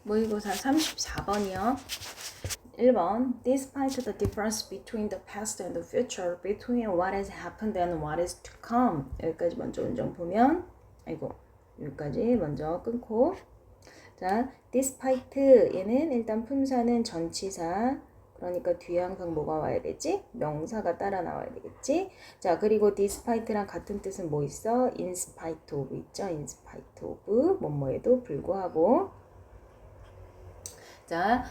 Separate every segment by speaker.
Speaker 1: 모의고사 34번이요. 1번 Despite the difference between the past and the future, between what has happened and what is to come. 여기까지 먼저 운정 보면 여기까지 먼저 끊고 자, despite 얘는 일단 품사는 전치사 그러니까 뒤에 항상 뭐가 와야 되지? 명사가 따라 나와야 되겠지? 자, 그리고 despite랑 같은 뜻은 뭐 있어? in spite of 있죠? in spite of 뭐뭐에도 불구하고 자,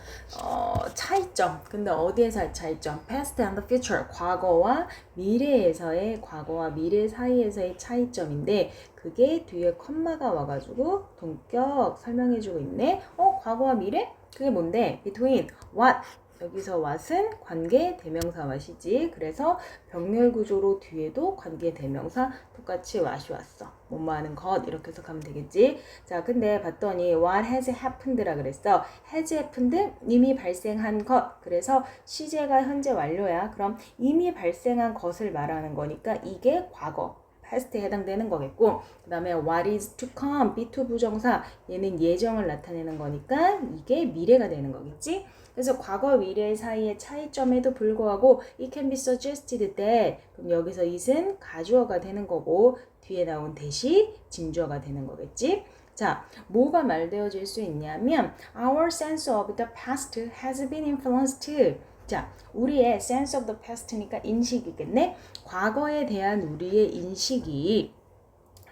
Speaker 1: 차이점. 근데 어디에서의 차이점? past and future. 과거와 미래에서의 과거와 미래 사이에서의 차이점인데 그게 뒤에 컴마가 와가지고 동격 설명해주고 있네. 과거와 미래? 그게 뭔데? between what? 여기서 what은 관계 대명사 what이지. 그래서 병렬 구조로 뒤에도 관계 대명사 똑같이 what이 왔어. 뭐뭐 하는 것 이렇게 해석하면 되겠지. 자, 근데 봤더니 what has happened라 그랬어. has happened 이미 발생한 것. 그래서 시제가 현재 완료야. 그럼 이미 발생한 것을 말하는 거니까 이게 과거. past에 해당되는 거겠고 그 다음에 what is to come be2 부정사 얘는 예정을 나타내는 거니까 이게 미래가 되는 거겠지. 그래서 과거 미래 사이의 차이점에도 불구하고 it can be suggested that 그럼 여기서 it은 가주어가 되는 거고 뒤에 나온 that이 진주어가 되는 거겠지. 자, 뭐가 말되어질 수 있냐면 our sense of the past has been influenced. 자, 우리의 sense of the past니까 인식이겠네. 과거에 대한 우리의 인식이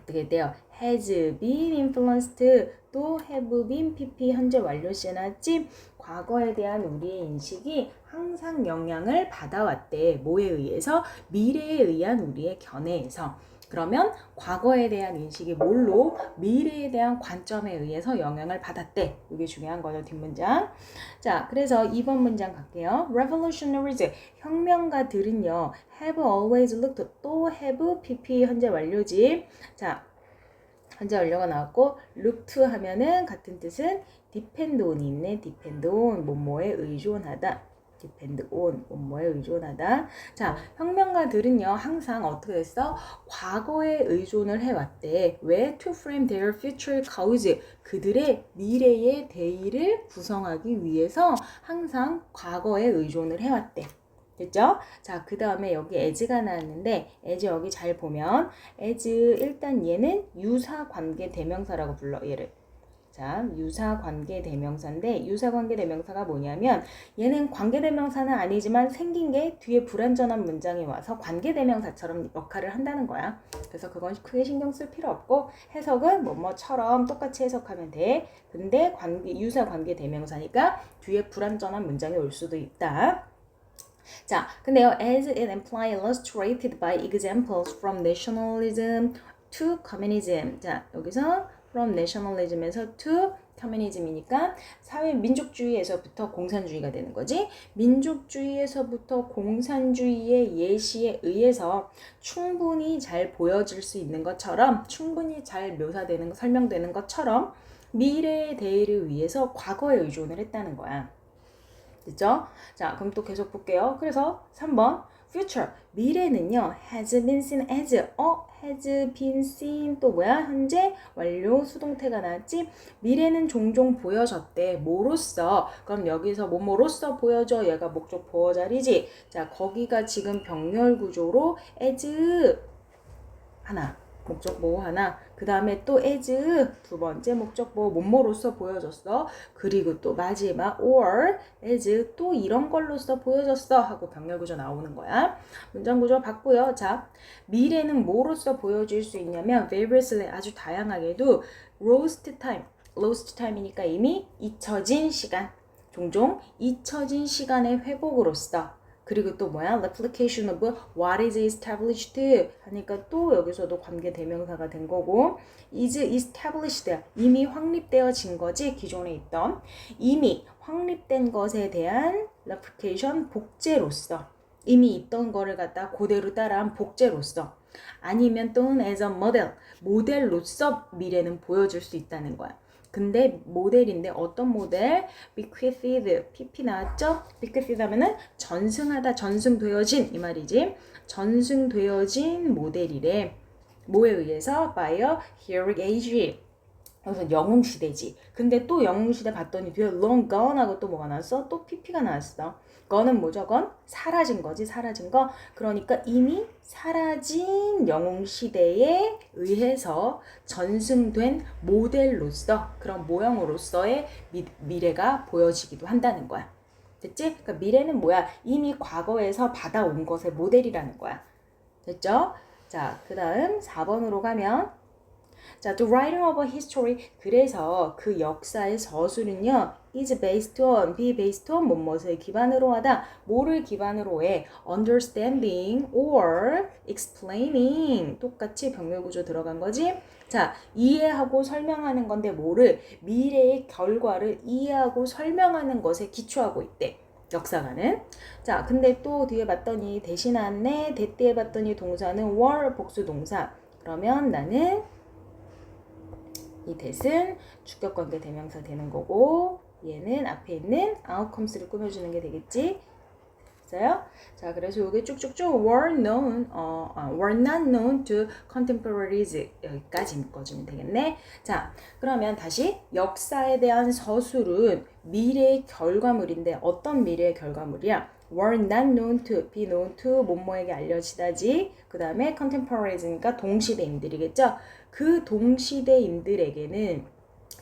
Speaker 1: 어떻게 돼요? has been influenced 또 have been pp 현재 완료 시에 나왔지? 과거에 대한 우리의 인식이 항상 영향을 받아왔대. 뭐에 의해서? 미래에 의한 우리의 견해에서. 그러면 과거에 대한 인식이 뭘로? 미래에 대한 관점에 의해서 영향을 받았대. 이게 중요한 거죠, 뒷문장. 자, 그래서 2번 문장 갈게요. Revolutionaries, 혁명가들은요, have always looked, 또 have pp 현재 완료지. 자, 현재 완료가 나왔고 look to 하면은 같은 뜻은 depend on이 있네. depend on 뭐뭐에 의존하다. depend on 뭐뭐에 의존하다. 자, 혁명가들은요 항상 어떻게 했어? 과거에 의존을 해왔대. 왜? To frame their future cause 그들의 미래의 대의를 구성하기 위해서 항상 과거에 의존을 해왔대. 됐죠? 자, 그 다음에 여기 as가 나왔는데 as 여기 잘 보면 as 일단 얘는 유사관계 대명사라고 불러 얘를. 자, 유사관계 대명사인데 유사관계 대명사가 뭐냐면 얘는 관계 대명사는 아니지만 생긴 게 뒤에 불완전한 문장이 와서 관계 대명사처럼 역할을 한다는 거야. 그래서 그건 크게 신경 쓸 필요 없고 해석은 뭐뭐처럼 똑같이 해석하면 돼. 근데 유사관계 대명사니까 뒤에 불완전한 문장이 올 수도 있다. 자, 근데요, as it implies illustrated by examples from nationalism to communism. 자, 여기서 from nationalism에서 to communism이니까 사회 민족주의에서부터 공산주의가 되는 거지. 민족주의에서부터 공산주의의 예시에 의해서 충분히 잘 보여질 수 있는 것처럼, 충분히 잘 묘사되는, 설명되는 것처럼 미래의 대의를 위해서 과거에 의존을 했다는 거야. 됐죠? 자, 그럼 또 계속 볼게요. 그래서 3번 future 미래는요 has been seen as has been seen 또 뭐야? 현재 완료 수동태가 나왔지? 미래는 종종 보여졌대. 뭐로써? 그럼 여기서 뭐뭐로써 보여져? 얘가 목적 보어 자리지? 자, 거기가 지금 병렬 구조로 as 하나 목적 보호 하나 그 다음에 또 as 두 번째 목적 보호 뭐뭐로써 보여졌어. 그리고 또 마지막 or as 또 이런 걸로써 보여졌어 하고 병렬 구조 나오는 거야. 문장 구조 봤고요. 자, 미래는 뭐로써 보여질 수 있냐면 variously 아주 다양하게도 lost time이니까 이미 잊혀진 시간 종종 잊혀진 시간의 회복으로써 그리고 또 뭐야? replication of what is established 하니까 또 여기서도 관계 대명사가 된 거고 is established 이미 확립되어진 거지. 기존에 있던 이미 확립된 것에 대한 replication 복제로서 이미 있던 거를 갖다 그대로 따라한 복제로서 아니면 또는 as a model 모델로서 미래는 보여줄 수 있다는 거야. 근데 모델인데 어떤 모델? bequeathed, pp 나왔죠? bequeathed 하면은 전승하다, 전승되어진 이 말이지. 전승되어진 모델이래. 뭐에 의해서? by a heroic age. 여기서 영웅시대지. 근데 또 영웅시대 봤더니 뒤에 long gone 하고 또 뭐가 나왔어? 또 pp가 나왔어. gone은 뭐죠? gone? 사라진 거지. 사라진 거. 그러니까 이미 사라진 영웅시대에 의해서 전승된 모델로서 그런 모형으로서의 미래가 보여지기도 한다는 거야. 됐지? 그러니까 미래는 뭐야? 이미 과거에서 받아온 것의 모델이라는 거야. 됐죠? 자, 그 다음 4번으로 가면 자, the writing of a history. 그래서 그 역사의 서술은요, is based on, be based on, 무엇을 기반으로 하다, 뭐를 기반으로 해, understanding or explaining. 똑같이 병렬구조 들어간 거지. 자, 이해하고 설명하는 건데 뭐를, 미래의 결과를 이해하고 설명하는 것에 기초하고 있대. 역사가는. 자, 근데 또 뒤에 봤더니 대신하네, 대띠에 봤더니 동사는 were 복수 동사. 그러면 나는 이 that은 주격관계 대명사 되는 거고 얘는 앞에 있는 outcomes를 꾸며주는 게 되겠지. 됐어요? 자, 그래서 이게 쭉쭉쭉 were not known to contemporaries 여기까지 묶어주면 되겠네. 자, 그러면 다시 역사에 대한 서술은 미래의 결과물인데 어떤 미래의 결과물이야? were not known to, be known to, 뭐뭐에게 알려지다지. 그 다음에 contemporary니까 동시대인들이겠죠. 그 동시대인들에게는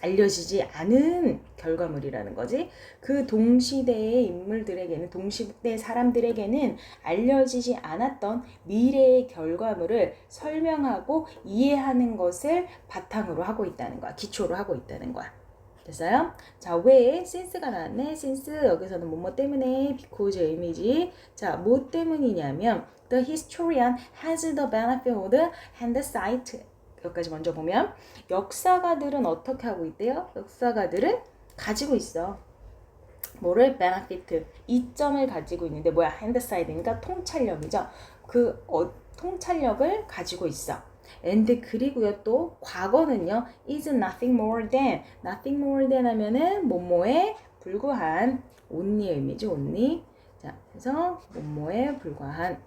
Speaker 1: 알려지지 않은 결과물이라는 거지. 그 동시대의 인물들에게는, 동시대 사람들에게는 알려지지 않았던 미래의 결과물을 설명하고 이해하는 것을 바탕으로 하고 있다는 거야. 기초로 하고 있다는 거야. 됐어요? 자, 왜? since가 나왔네. since 여기서는 뭐뭐 때문에 because 의미지. 자, 뭐 때문이냐면 the historian has the benefit of the hindsight. 여기까지 먼저 보면 역사가들은 어떻게 하고 있대요? 역사가들은 가지고 있어. 뭐를? benefit. 이점을 가지고 있는데 뭐야? hindsight니까 통찰력이죠. 그 통찰력을 가지고 있어. and 그리고요 또 과거는요 is nothing more than 하면은 뭐뭐에 불과한 only의 의미지 only. 자, 그래서 뭐뭐에 불과한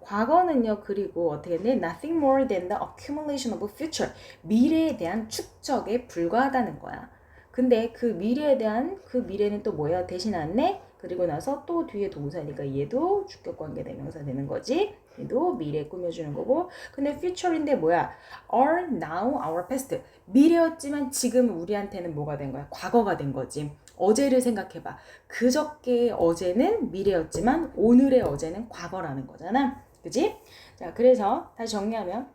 Speaker 1: 과거는요 그리고 어떻게 했네? nothing more than the accumulation of future. 미래에 대한 축적에 불과하다는 거야. 근데 그 미래에 대한 그 미래는 또 뭐야? 대신하네? 그리고 나서 또 뒤에 동사니까 얘도 주격관계 대명사 되는 거지. 얘도 미래 꾸며주는 거고. 근데 future인데 뭐야? are now our past. 미래였지만 지금 우리한테는 뭐가 된 거야? 과거가 된 거지. 어제를 생각해봐. 그저께 어제는 미래였지만 오늘의 어제는 과거라는 거잖아. 그지? 자, 그래서 다시 정리하면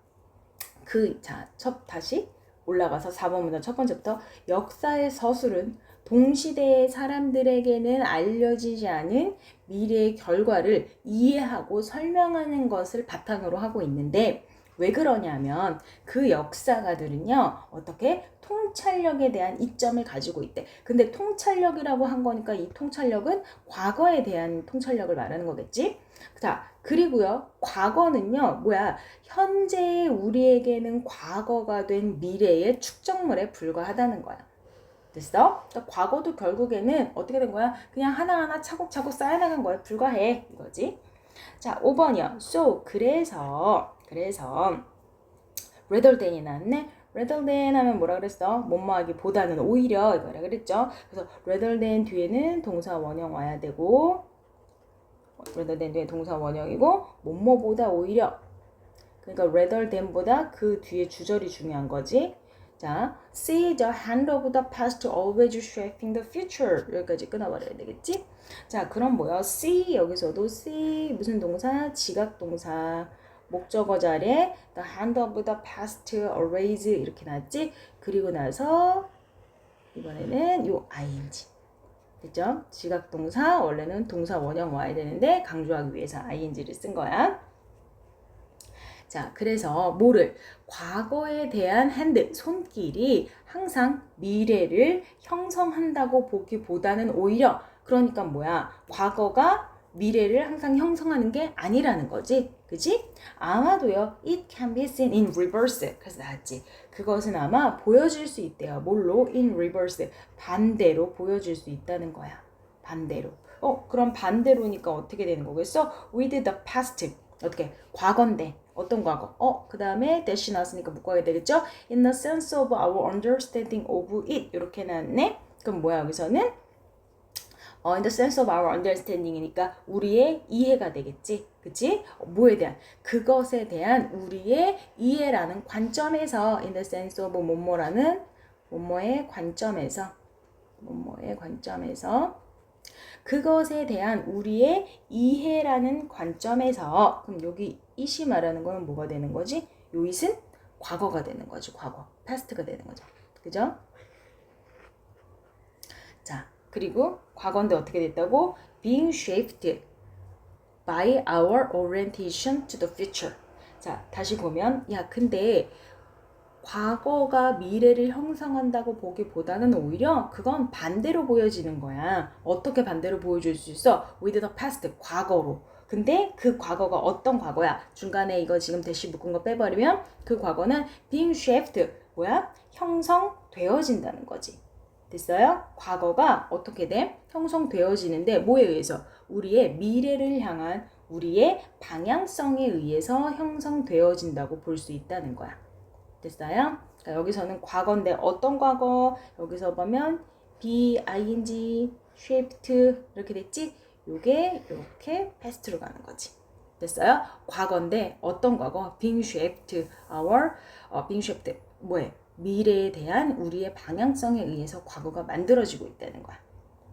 Speaker 1: 다시 올라가서 4번 문장 첫 번째부터 역사의 서술은 동시대의 사람들에게는 알려지지 않은 미래의 결과를 이해하고 설명하는 것을 바탕으로 하고 있는데 왜 그러냐면 그 역사가들은요 어떻게 통찰력에 대한 이점을 가지고 있대. 근데 통찰력이라고 한 거니까 이 통찰력은 과거에 대한 통찰력을 말하는 거겠지. 자, 그리고요 과거는요 뭐야? 현재의 우리에게는 과거가 된 미래의 축적물에 불과하다는 거야. 됐어? 그러니까 과거도 결국에는 어떻게 된 거야? 그냥 하나하나 차곡차곡 쌓여나간 거에 불과해 이거지. 자, 5번이요. So 그래서 rather than이 나왔네. rather than 하면 뭐라 그랬어? 뭐뭐하기 보다는 오히려 이거라 그랬죠. 그래서 rather than 뒤에는 동사 원형 와야 되고 rather than 뒤에 동사 원형이고 뭐뭐보다 오히려 그러니까 rather than보다 그 뒤에 주절이 중요한 거지. 자, see the hand of the past always shaping the future. 여기까지 끊어버려야 되겠지? 자, 그럼 뭐야? see 여기서도 see 무슨 동사? 지각동사. 목적어 자리에 the hand of the past always 이렇게 나왔지? 그리고 나서 이번에는 요 ing. 됐죠? 지각동사 원래는 동사 원형 와야 되는데 강조하기 위해서 ing를 쓴 거야. 자, 그래서 뭐를? 과거에 대한 핸드, 손길이 항상 미래를 형성한다고 보기보다는 오히려 그러니까 뭐야? 과거가 미래를 항상 형성하는 게 아니라는 거지. 그지? 아마도요. It can be seen in reverse. 그래서 나왔지. 그것은 아마 보여질 수 있대요. 뭘로? In reverse. 반대로 보여질 수 있다는 거야. 반대로. 그럼 반대로니까 어떻게 되는 거겠어? With the past. 어떻게? 과거인데. 어떤 과거? 그 다음에 dash 나왔으니까 묶어야 되겠죠? In the sense of our understanding of it. 이렇게 나왔네. 그럼 뭐야 여기서는? in the sense of our understanding이니까 우리의 이해가 되겠지. 그치? 뭐에 대한? 그것에 대한 우리의 이해라는 관점에서 in the sense of 뭐뭐라는 뭐뭐의 관점에서 그것에 대한 우리의 이해라는 관점에서 그럼 여기 it이 말하는 거는 뭐가 되는 거지? 요 it은 과거가 되는 거지. 과거. past가 되는 거죠. 그죠? 자, 그리고 과거인데 어떻게 됐다고? Being shaped by our orientation to the future. 자, 다시 보면 야, 근데 과거가 미래를 형성한다고 보기보다는 오히려 그건 반대로 보여지는 거야. 어떻게 반대로 보여줄 수 있어? With the past, 과거로. 근데 그 과거가 어떤 과거야? 중간에 이거 지금 대시 묶은 거 빼버리면 그 과거는 being shaped, 뭐야? 형성되어진다는 거지. 됐어요? 과거가 어떻게 돼? 형성되어지는데 뭐에 의해서? 우리의 미래를 향한 우리의 방향성에 의해서 형성되어진다고 볼 수 있다는 거야. 됐어요? 그러니까 여기서는 과거인데 어떤 과거? 여기서 보면 be, ing, shaped 이렇게 됐지? 요게 이렇게 past로 가는 거지. 됐어요? 과거인데 어떤 과거? being shaped, being shaped 뭐예요? 미래에 대한 우리의 방향성에 의해서 과거가 만들어지고 있다는 거야.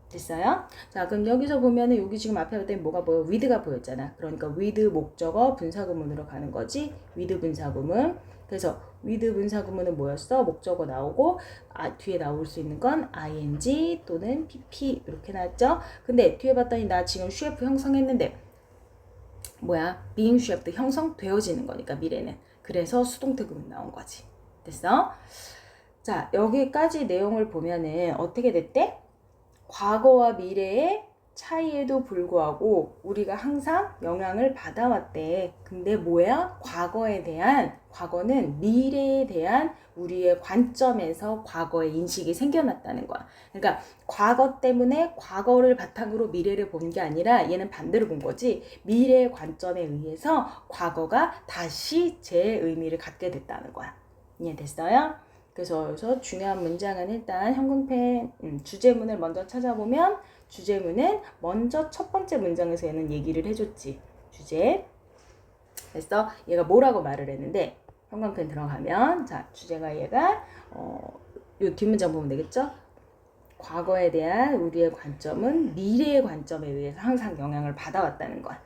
Speaker 1: 됐어요? 자, 그럼 여기서 보면은 여기 지금 앞에 볼 때 뭐가 보여? with가 보였잖아. 그러니까 with 목적어 분사구문으로 가는 거지. with 분사구문. 그래서 with 분사구문은 뭐였어? 목적어 나오고 뒤에 나올 수 있는 건 ing 또는 pp 이렇게 나왔죠? 근데 뒤에 봤더니 나 지금 쉐프 형성했는데 뭐야? being shaped 형성되어지는 거니까 미래는. 그래서 수동태 구문 나온 거지. 됐어? 자, 여기까지 내용을 보면은 어떻게 됐대? 과거와 미래의 차이에도 불구하고 우리가 항상 영향을 받아왔대. 근데 뭐야? 과거는 미래에 대한 우리의 관점에서 과거의 인식이 생겨났다는 거야. 그러니까 과거 때문에 과거를 바탕으로 미래를 본 게 아니라 얘는 반대로 본 거지. 미래의 관점에 의해서 과거가 다시 재의미를 갖게 됐다는 거야. 이해됐어요? 그래서 여기서 중요한 문장은 일단 형광펜 주제문을 먼저 찾아보면 주제문은 먼저 첫 번째 문장에서 얘는 얘기를 해줬지. 주제. 그래서 얘가 뭐라고 말을 했는데 형광펜 들어가면 자 주제가 얘가 요 뒷문장 보면 되겠죠? 과거에 대한 우리의 관점은 미래의 관점에 의해서 항상 영향을 받아왔다는 거야.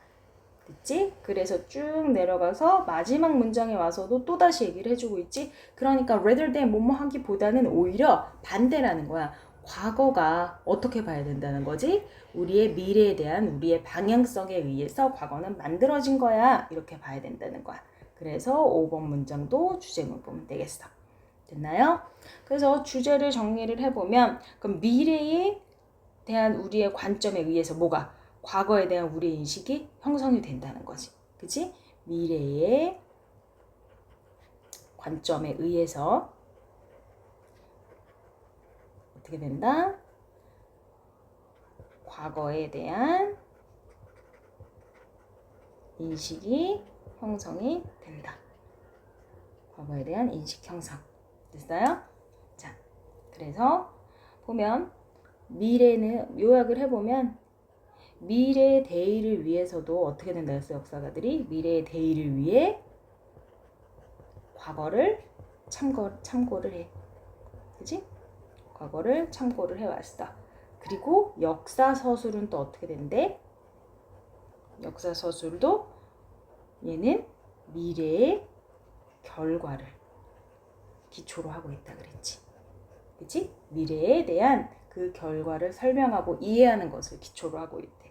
Speaker 1: 됐지? 그래서 쭉 내려가서 마지막 문장에 와서도 또다시 얘기를 해주고 있지. 그러니까 rather than 뭐뭐 하기보다는 오히려 반대라는 거야. 과거가 어떻게 봐야 된다는 거지? 우리의 미래에 대한 우리의 방향성에 의해서 과거는 만들어진 거야. 이렇게 봐야 된다는 거야. 그래서 5번 문장도 주제문 보면 되겠어. 됐나요? 그래서 주제를 정리를 해보면 그럼 미래에 대한 우리의 관점에 의해서 뭐가? 과거에 대한 우리의 인식이 형성이 된다는 거지. 그치? 미래의 관점에 의해서 어떻게 된다? 과거에 대한 인식이 형성이 된다. 과거에 대한 인식 형성. 됐어요? 자, 그래서 보면 미래는 요약을 해보면 미래의 대의를 위해서도 어떻게 된다 했어 역사가들이 미래의 대의를 위해 과거를 참고를 해. 그치? 과거를 참고를 해왔어. 그리고 역사서술은 또 어떻게 된대? 역사서술도 얘는 미래의 결과를 기초로 하고 있다 그랬지. 그치? 미래에 대한 그 결과를 설명하고 이해하는 것을 기초로 하고 있대.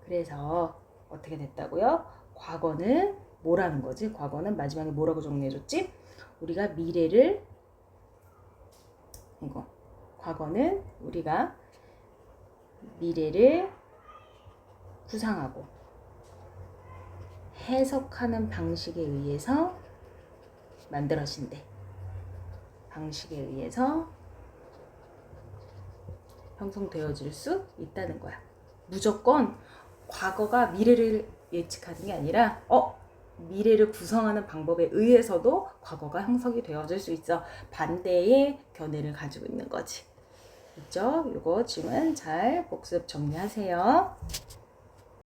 Speaker 1: 그래서 어떻게 됐다고요? 과거는 뭐라는 거지? 과거는 마지막에 뭐라고 정리해줬지? 우리가 미래를 과거는 우리가 미래를 구상하고 해석하는 방식에 의해서 만들어진대. 방식에 의해서 형성되어질 수 있다는 거야. 무조건 과거가 미래를 예측하는 게 아니라 미래를 구성하는 방법에 의해서도 과거가 형성이 되어질 수 있어. 반대의 견해를 가지고 있는 거지. 그죠? 이거 지금 잘 복습 정리하세요.